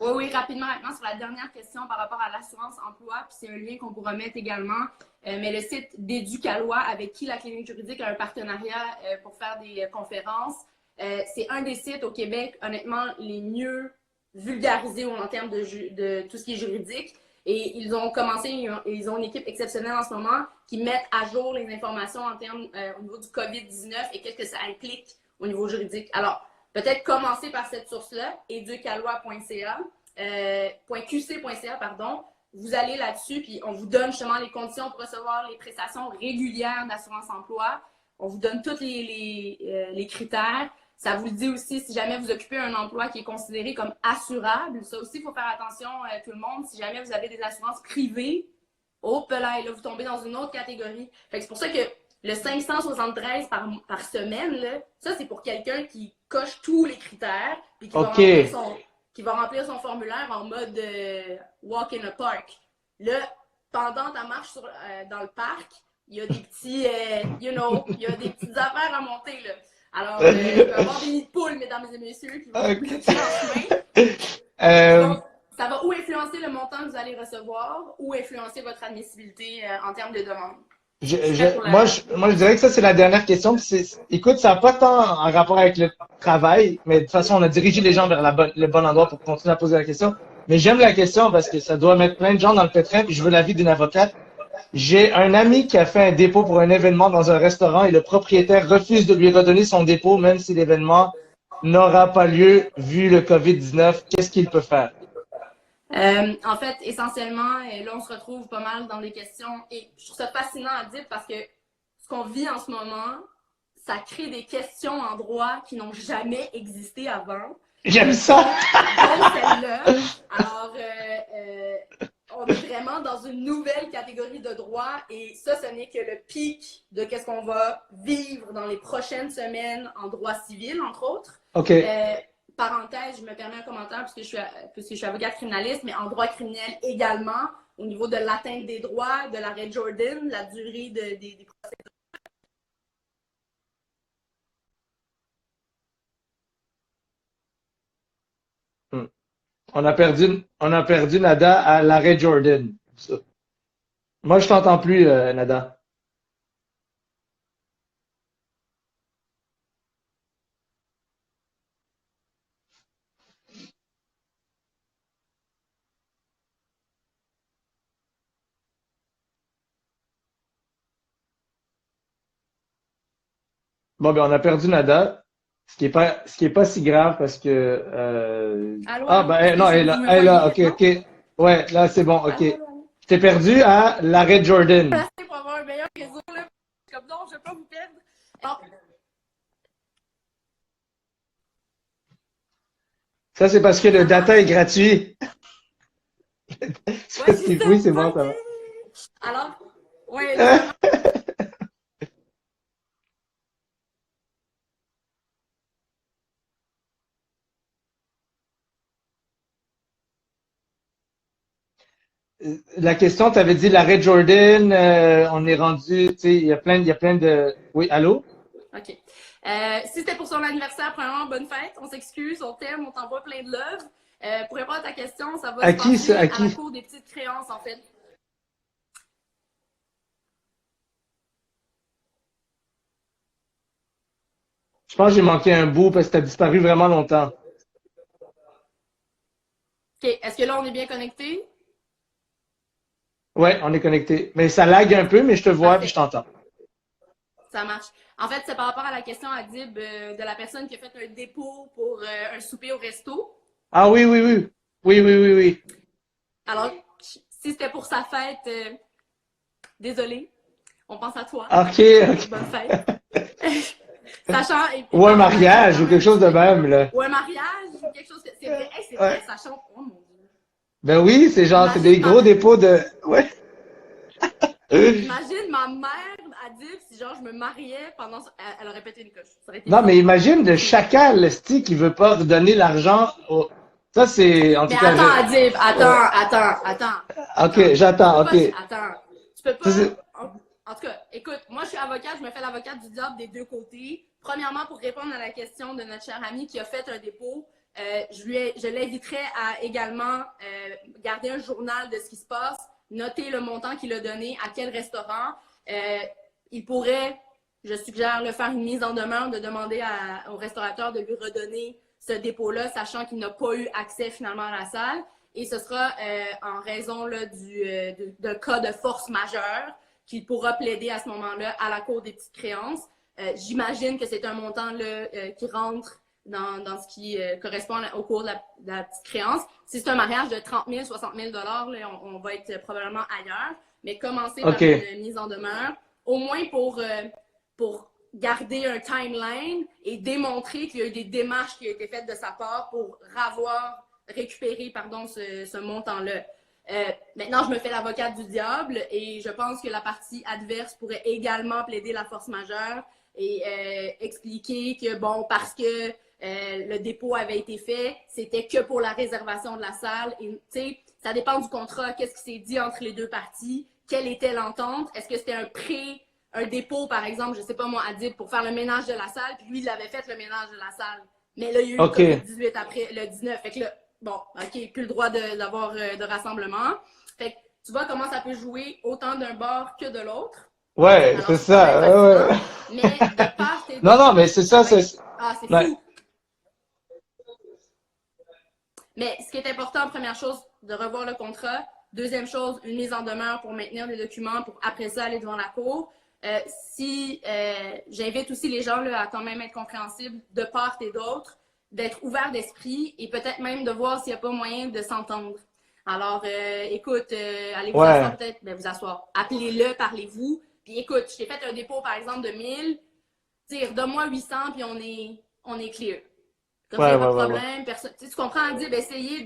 Oui, rapidement maintenant sur la dernière question par rapport à l'assurance emploi, puis c'est un lien qu'on pourra mettre également, mais le site d'Éducalois avec qui la clinique juridique a un partenariat pour faire des conférences, c'est un des sites au Québec, honnêtement, les mieux vulgarisés en termes de tout ce qui est juridique. Et ils ont commencé, ils ont une équipe exceptionnelle en ce moment qui mettent à jour les informations en termes au niveau du COVID-19 et qu'est-ce que ça implique au niveau juridique. Alors, peut-être commencer par cette source-là, educalois.ca, .qc.ca, pardon. vous allez là-dessus, puis on vous donne justement les conditions pour recevoir les prestations régulières d'assurance-emploi. On vous donne tous les critères. Ça vous dit aussi si jamais vous occupez un emploi qui est considéré comme assurable. Ça aussi, il faut faire attention, tout le monde. Si jamais vous avez des assurances privées, oh, là, vous tombez dans une autre catégorie. Fait que c'est pour ça que le 573 par semaine, là, ça, c'est pour quelqu'un qui coche tous les critères puis qui va remplir son formulaire en mode walk in a park. Là, pendant ta marche dans le parc, il y a des petits, il y a des petites affaires à monter, là. Alors, il peut y avoir des nids de poules, mesdames et messieurs, qui vont vous pitcher en chemin. Donc, ça va ou influencer le montant que vous allez recevoir ou influencer votre admissibilité en termes de demande. Moi, je dirais que ça, c'est la dernière question. Écoute, ça n'a pas tant en rapport avec le travail, mais de toute façon, on a dirigé les gens vers le bon endroit pour continuer à poser la question. Mais j'aime la question parce que ça doit mettre plein de gens dans le pétrin, puis je veux l'avis d'une avocate. J'ai un ami qui a fait un dépôt pour un événement dans un restaurant et le propriétaire refuse de lui redonner son dépôt, même si l'événement n'aura pas lieu vu le COVID-19. Qu'est-ce qu'il peut faire? En fait, essentiellement, là, on se retrouve pas mal dans des questions et je trouve ça fascinant à dire parce que ce qu'on vit en ce moment, ça crée des questions en droit qui n'ont jamais existé avant. J'aime ça! Comme celle-là. Alors, on est vraiment dans une nouvelle catégorie de droit et ça, ce n'est que le pic de qu'est-ce qu'on va vivre dans les prochaines semaines en droit civil, entre autres. OK. Parenthèse, je me permets un commentaire puisque je suis avocate criminaliste, mais en droit criminel également, au niveau de l'atteinte des droits, de l'arrêt Jordan, la durée des procédures. On a perdu Nada à l'arrêt Jordan. Moi, je t'entends plus, Nada. Bon, ben, on a perdu Nada, ce qui est pas si grave parce que, Allô, ah, ben, non, elle est là, ok, ok. Ouais, là, c'est bon, ok. Je t'ai perdu à l'arrêt Jordan. Pour avoir un meilleur réseau, là. Comme non, je ne vais pas vous perdre. Alors, Ça, c'est parce que le data est gratuit. ouais, Oui, c'est bon, ça va. Alors, ouais. La question, tu avais dit l'arrêt Jordan, on est rendu, tu sais, il y a plein de. Oui, allô? OK. Si c'était pour son anniversaire, premièrement, bonne fête. On s'excuse, on t'aime, on t'envoie plein de love. Pour répondre à ta question, ça va À se qui, passer ça? À à qui? la cour des petites créances, en fait. Je pense que j'ai manqué un bout parce que tu as disparu vraiment longtemps. OK. Est-ce que là, on est bien connecté? Ouais, on est connecté. Mais ça lag un peu, mais je te vois et je Parfait. t'entends. Ça marche. En fait, c'est par rapport à la question à Dib de la personne qui a fait un dépôt pour un souper au resto. Ah oui, oui, oui. Oui, oui, oui, oui. Alors, si c'était pour sa fête, désolé, on pense à toi. Ok, ok. Bonne fête. Sachant. Ou un mariage ou quelque chose de même, là. Ou un mariage, ou quelque chose que. C'est vrai, hey, c'est vrai, sachant. Oh mon Dieu. Ben oui, c'est genre, c'est des gros dépôts de. Ouais. Imagine ma mère à dire si genre je me mariais pendant. Elle aurait pété une coche. Ça aurait été Non, fun. mais imagine le chacal, le style qui veut pas redonner l'argent au. Ça, c'est. En tout Mais cas, attends, Adib, attends. Ok, j'attends, ok. Attends. Tu peux pas. Ça, c'est- En tout cas, écoute, moi je suis avocate, je me fais l'avocate du diable des deux côtés. Premièrement, pour répondre à la question de notre cher ami qui a fait un dépôt, je l'inviterais à également garder un journal de ce qui se passe, noter le montant qu'il a donné, à quel restaurant. Il pourrait, je suggère, le faire une mise en demeure, de demander au restaurateur de lui redonner ce dépôt-là, sachant qu'il n'a pas eu accès finalement à la salle. Et ce sera en raison là, d'un cas de force majeure qu'il pourra plaider à ce moment-là à la cour des petites créances. J'imagine que c'est un montant là, qui rentre dans ce qui correspond au cours de la petite créance. Si c'est un mariage de 30 000, 60 000 là, on va être probablement ailleurs. Mais commencer par une mise en demeure, au moins pour garder un timeline et démontrer qu'il y a eu des démarches qui ont été faites de sa part pour récupérer ce montant-là. Maintenant, je me fais l'avocate du diable et je pense que la partie adverse pourrait également plaider la force majeure et expliquer que, bon, parce que le dépôt avait été fait, c'était que pour la réservation de la salle. Et, tu sais, ça dépend du contrat, qu'est-ce qui s'est dit entre les deux parties, quelle était l'entente, est-ce que c'était un dépôt, par exemple, je sais pas moi, Adib, pour faire le ménage de la salle, puis lui, il avait fait le ménage de la salle. Mais là, il y a eu le COVID-18 après le 19. Fait que là, bon, OK, plus le droit d'avoir de rassemblement. Fait que tu vois comment ça peut jouer autant d'un bord que de l'autre. Ouais, c'est ça. Ouais. Mais de part et d'autre. Non, mais c'est ça, c'est. Ah, c'est fou. Mais ce qui est important, première chose, de revoir le contrat. Deuxième chose, une mise en demeure pour maintenir les documents, pour après ça aller devant la cour. J'invite aussi les gens là, à quand même être compréhensibles de part et d'autre, d'être ouverts d'esprit et peut-être même de voir s'il n'y a pas moyen de s'entendre. Alors, écoute, allez vous asseoir peut-être, vous asseoir. Appelez-le, parlez-vous. Puis écoute, je t'ai fait un dépôt par exemple de 1000, redonne-moi 800 puis on est clear. Comme ça, il n'y a pas de problème. Personne, tu comprends, Adib, essayer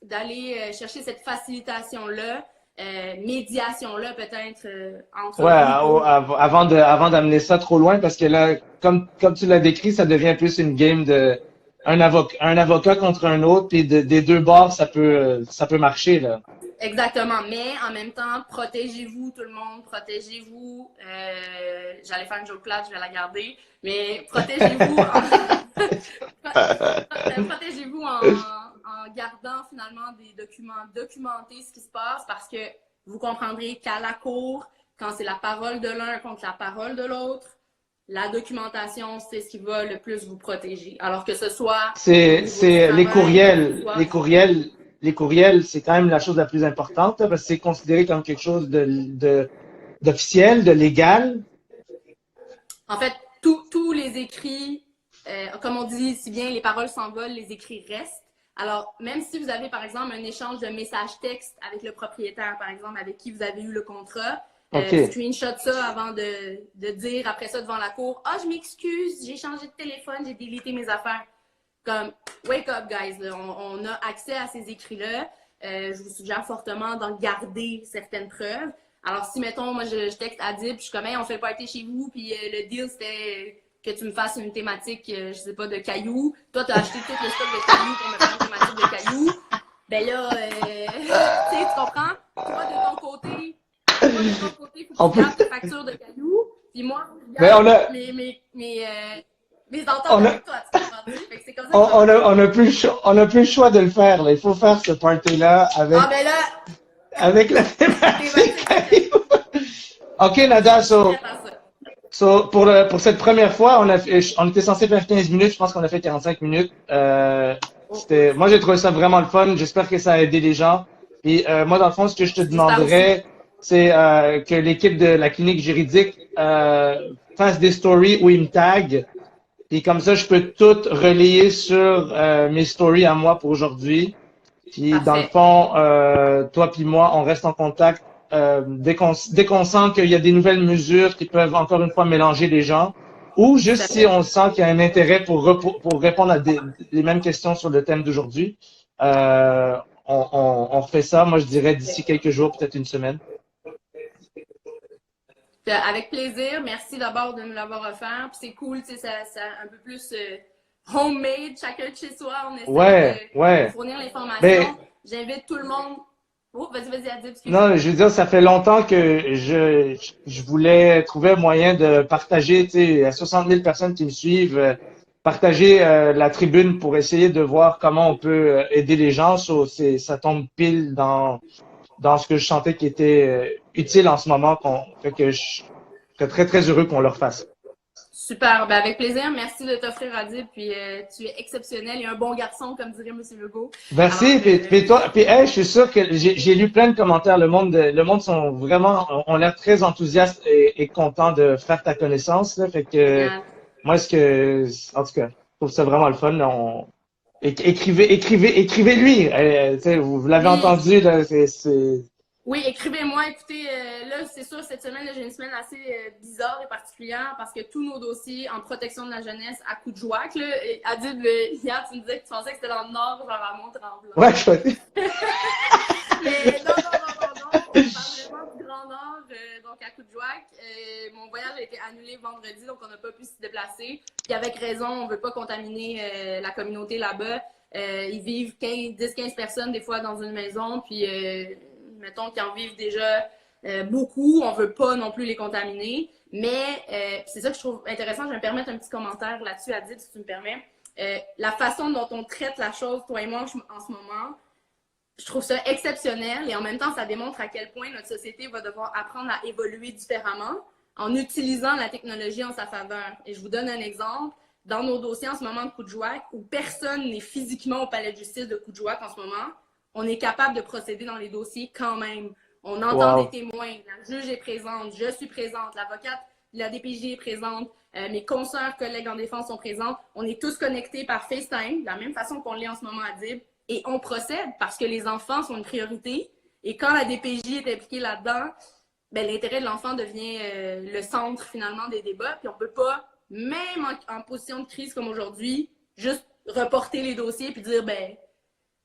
d'aller chercher cette facilitation-là. Médiation-là, peut-être, entre avant d'amener ça trop loin, parce que là, comme tu l'as décrit, ça devient plus une game de un avocat contre un autre, puis des deux bords, ça peut marcher, là. Exactement, mais en même temps, protégez-vous tout le monde, protégez-vous. J'allais faire une joke plate, je vais la garder, mais protégez-vous protégez-vous en gardant finalement des documents, documenter ce qui se passe parce que vous comprendrez qu'à la cour, quand c'est la parole de l'un contre la parole de l'autre, la documentation, c'est ce qui va le plus vous protéger. Alors que ce soit... C'est les courriels, c'est quand même la chose la plus importante parce que c'est considéré comme quelque chose d'officiel, de légal. En fait, tous les écrits, comme on dit si bien, les paroles s'envolent, les écrits restent. Alors, même si vous avez, par exemple, un échange de messages textes avec le propriétaire, par exemple, avec qui vous avez eu le contrat, screenshot ça avant de dire après ça devant la cour, « Ah, je m'excuse, j'ai changé de téléphone, j'ai délité mes affaires. » Comme, wake up, guys, là. On a accès à ces écrits-là. Je vous suggère fortement d'en garder certaines preuves. Alors, si, mettons, moi, je texte Adib, puis je suis comme, hey, on fait le party chez vous, puis le deal, c'était que tu me fasses une thématique, je sais pas, de cailloux. Toi, t'as acheté tout le stock de cailloux pour me faire une thématique de cailloux. Ben là, tu sais, tu comprends? Toi, de ton côté, faut que tu gardes tes factures de cailloux, puis moi, je garde mes ententes avec toi, tu comprends? Fait que c'est comme ça on a plus le choix de le faire, là. Il faut faire ce party-là avec la thématique cailloux. OK, Nada, pour cette première fois, on était censé faire 15 minutes, je pense qu'on a fait 45 minutes. Moi, j'ai trouvé ça vraiment le fun. J'espère que ça a aidé les gens. Et moi, dans le fond, ce que je te demanderais, c'est que l'équipe de la clinique juridique fasse des stories où ils me taguent. Puis comme ça, je peux tout relayer sur mes stories à moi pour aujourd'hui. Puis dans le fond, toi puis moi, on reste en contact. Dès qu'on sent qu'il y a des nouvelles mesures qui peuvent encore une fois mélanger les gens, ou juste si on sent qu'il y a un intérêt pour répondre à les mêmes questions sur le thème d'aujourd'hui, on fait ça. Moi, je dirais d'ici quelques jours, peut-être une semaine. Avec plaisir. Merci d'abord de nous l'avoir offert. Puis c'est cool, tu sais, ça un peu plus homemade, chacun de chez soi. On essaie de fournir l'information. J'invite tout le monde. Oh, vas-y, Adib. Non, je veux dire, ça fait longtemps que je voulais trouver un moyen de partager, tu sais, il y a 60 000 personnes qui me suivent, partager la tribune pour essayer de voir comment on peut aider les gens. Ça tombe pile dans ce que je sentais qui était utile en ce moment. Fait que je serais très, très heureux qu'on le refasse. Super, ben avec plaisir. Merci de t'offrir, Adib. Puis tu es exceptionnel et un bon garçon, comme dirait M. Legault. Merci. Puis toi, je suis sûr que j'ai lu plein de commentaires. Le monde sont vraiment, ont l'air très enthousiastes et contents de faire ta connaissance. Là. Fait que moi, en tout cas, trouve ça vraiment le fun. Écrivez-lui. Tu sais, vous l'avez Oui. entendu, là, Oui, écrivez-moi. Écoutez, là, c'est sûr, cette semaine, là, j'ai une semaine assez bizarre et particulière parce que tous nos dossiers en protection de la jeunesse à coup de joie, là, et Adib, hier, tu me disais que tu pensais que c'était dans le Nord, genre à Mont-Tremblant. Ouais, je Mais non, on parle vraiment du Grand Nord, donc à coup de joie. Mon voyage a été annulé vendredi, donc on n'a pas pu se déplacer. Puis avec raison, on ne veut pas contaminer la communauté là-bas. Ils vivent 10-15 personnes des fois dans une maison, puis mettons qu'ils en vivent déjà beaucoup, on veut pas non plus les contaminer. Mais c'est ça que je trouve intéressant. Je vais me permettre un petit commentaire là-dessus, Adib, si tu me permets. La façon dont on traite la chose, toi et moi, en ce moment, je trouve ça exceptionnel et en même temps, ça démontre à quel point notre société va devoir apprendre à évoluer différemment en utilisant la technologie en sa faveur. Et je vous donne un exemple. Dans nos dossiers en ce moment de Coudjouac, où personne n'est physiquement au palais de justice de Coudjouac en ce moment, on est capable de procéder dans les dossiers quand même. On entend des témoins, la juge est présente, je suis présente, l'avocate de la DPJ est présente, mes consoeurs, collègues en défense sont présents. On est tous connectés par FaceTime, de la même façon qu'on l'est en ce moment à DIB. Et on procède parce que les enfants sont une priorité. Et quand la DPJ est impliquée là-dedans, ben, l'intérêt de l'enfant devient le centre finalement des débats. Puis on ne peut pas, même en position de crise comme aujourd'hui, juste reporter les dossiers puis dire ben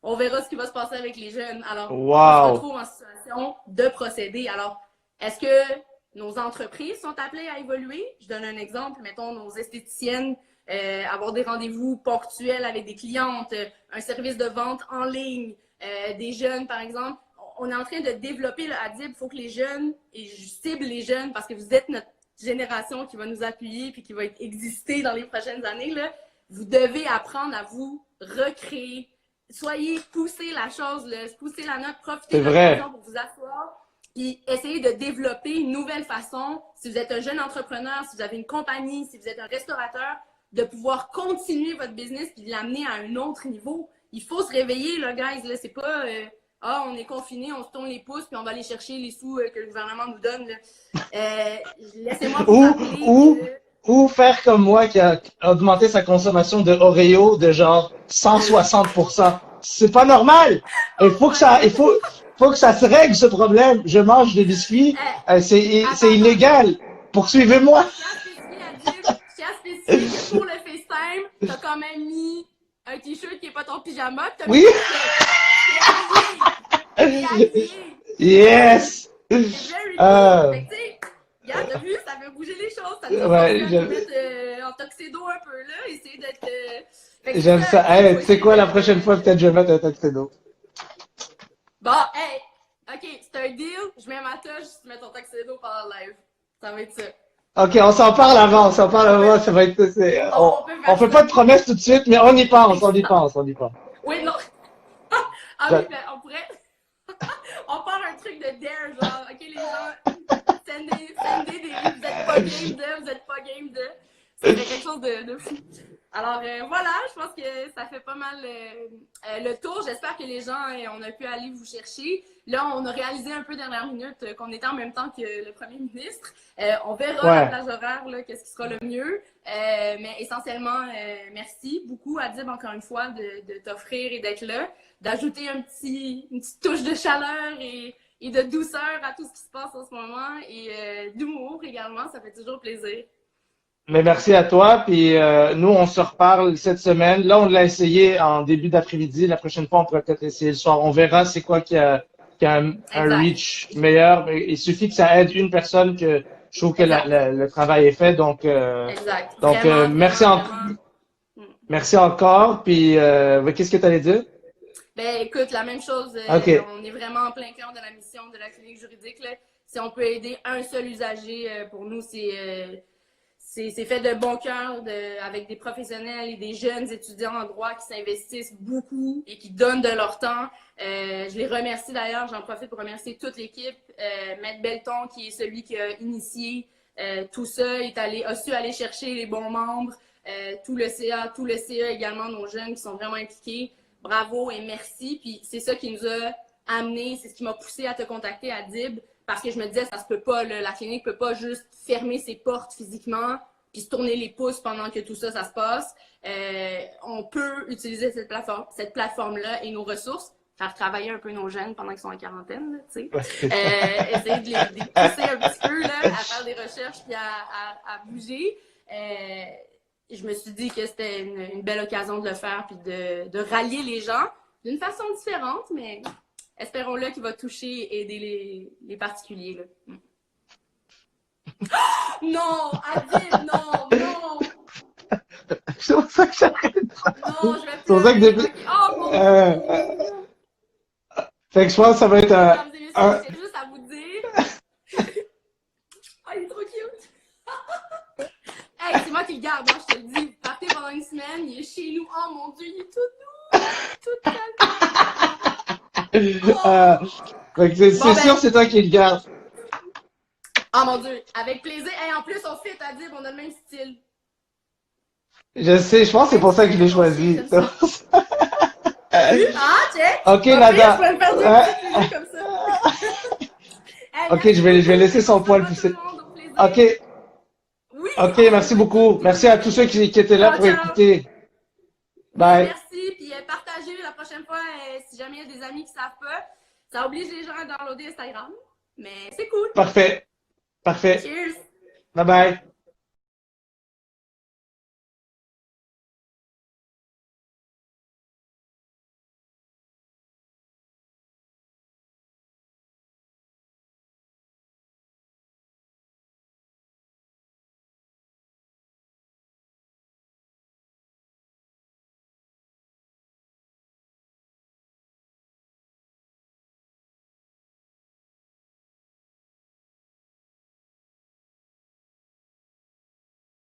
on verra ce qui va se passer avec les jeunes. Alors, on se retrouve en situation de procéder. Alors, est-ce que nos entreprises sont appelées à évoluer? Je donne un exemple. Mettons, nos esthéticiennes, avoir des rendez-vous ponctuels avec des clientes, un service de vente en ligne, des jeunes, par exemple. On est en train de développer le Adib. Il faut que les jeunes, et je cible les jeunes parce que vous êtes notre génération qui va nous appuyer puis qui va exister dans les prochaines années, là. Vous devez apprendre à vous recréer. Soyez, poussez la chose, là, poussez la note, profitez de l'occasion pour vous asseoir, puis essayez de développer une nouvelle façon. Si vous êtes un jeune entrepreneur, si vous avez une compagnie, si vous êtes un restaurateur, de pouvoir continuer votre business puis de l'amener à un autre niveau. Il faut se réveiller, là, guys. Là, c'est pas on est confiné, on se tourne les pouces puis on va aller chercher les sous que le gouvernement nous donne. Laissez-moi vous rappeler ou faire comme moi qui a augmenté sa consommation de Oreo de genre 160%. C'est pas normal. Il faut que ça se règle ce problème. Je mange des biscuits, c'est illégal. Poursuivez-moi. Je tiens à spécifier que pour le FaceTime, t'as quand même mis un t-shirt qui est pas ton pyjama. Oui. Yes. Very good. Fait que, regarde, t'as vu, ça fait bouger les choses. Ça te mettre en tuxedo un peu, là. Essayer d'être. J'aime ça. Hey, tu sais quoi, la prochaine fois, peut-être je vais mettre un tuxedo. Bon, hey, ok, c'est un deal. Je mets ma touche, tu mets ton tuxedo pendant le live. Ça va être ça. Ok, on s'en parle avant, ça va être. On fait pas de promesses tout de suite, mais on y pense. Oui, non. Ah oui, ben, on pourrait. On part un truc de dare, genre, ok, les gens, sendez vous êtes pas game de. C'est quelque chose de fou. Alors voilà, je pense que ça fait pas mal le tour. J'espère que les gens, on a pu aller vous chercher. Là, on a réalisé un peu dernière minute qu'on était en même temps que le premier ministre. On verra la plage horaire, qu'est-ce qui sera le mieux. Mais essentiellement, merci beaucoup, Adib, encore une fois, de t'offrir et d'être là, d'ajouter une petite touche de chaleur et de douceur à tout ce qui se passe en ce moment et d'humour également. Ça fait toujours plaisir. Mais merci à toi. Puis nous, on se reparle cette semaine. Là, on l'a essayé en début d'après-midi. La prochaine fois, on pourrait peut-être essayer le soir. On verra c'est quoi qui a un reach meilleur. Mais il suffit que ça aide une personne que je trouve que le travail est fait. Donc, merci encore. Puis, qu'est-ce que tu allais dire? Ben, écoute, la même chose. On est vraiment en plein cœur de la mission de la clinique juridique, là. Si on peut aider un seul usager, pour nous, c'est fait de bon cœur avec des professionnels et des jeunes étudiants en droit qui s'investissent beaucoup et qui donnent de leur temps. Je les remercie d'ailleurs, j'en profite pour remercier toute l'équipe. Maître Belton, qui est celui qui a initié tout ça, a su aller chercher les bons membres, tout le CA également, nos jeunes qui sont vraiment impliqués. Bravo et merci. Puis c'est ça qui nous a amené, c'est ce qui m'a poussé à te contacter, Adib, parce que je me disais, ça se peut pas, la clinique peut pas juste fermer ses portes physiquement puis se tourner les pouces pendant que tout ça, ça se passe. On peut utiliser cette plateforme-là et nos ressources, faire travailler un peu nos jeunes pendant qu'ils sont en quarantaine, tu sais. Essayer de les pousser un petit peu là, à faire des recherches puis à bouger. Je me suis dit que c'était une belle occasion de le faire puis de rallier les gens d'une façon différente, mais espérons-le qu'il va toucher et aider les particuliers. Là. Non, Adib, non! C'est pour ça que j'arrête. Non, je vais C'est pour ça que pleurer. Oh mon Dieu! Fait que je pense que ça va être Mesdames et messieurs, j'ai juste à vous dire. Oh, il est trop cute! Hey, c'est moi qui le garde, hein, je te le dis. Vous partez pendant une semaine, il est chez nous. Oh mon Dieu, il est tout doux, tout calme. Fait que c'est sûr, c'est toi qui le garde. Oh mon Dieu, avec plaisir. Et en plus, on fit à dire, on a le même style. Je sais, je pense que c'est pour ça que je l'ai choisi. Ah, check! Ok, Nada. Nada. Je peux me faire des petits comme ça. Hey, Ok, je vais laisser son poil pousser. Ok. Oui. Ok, merci beaucoup. Merci à tous ceux qui étaient là pour écouter. Bye. Merci, puis partagez la prochaine fois si jamais il y a des amis qui ne savent pas. Ça oblige les gens à downloader Instagram, mais c'est cool. Parfait. Parfait. Cheers! Bye bye.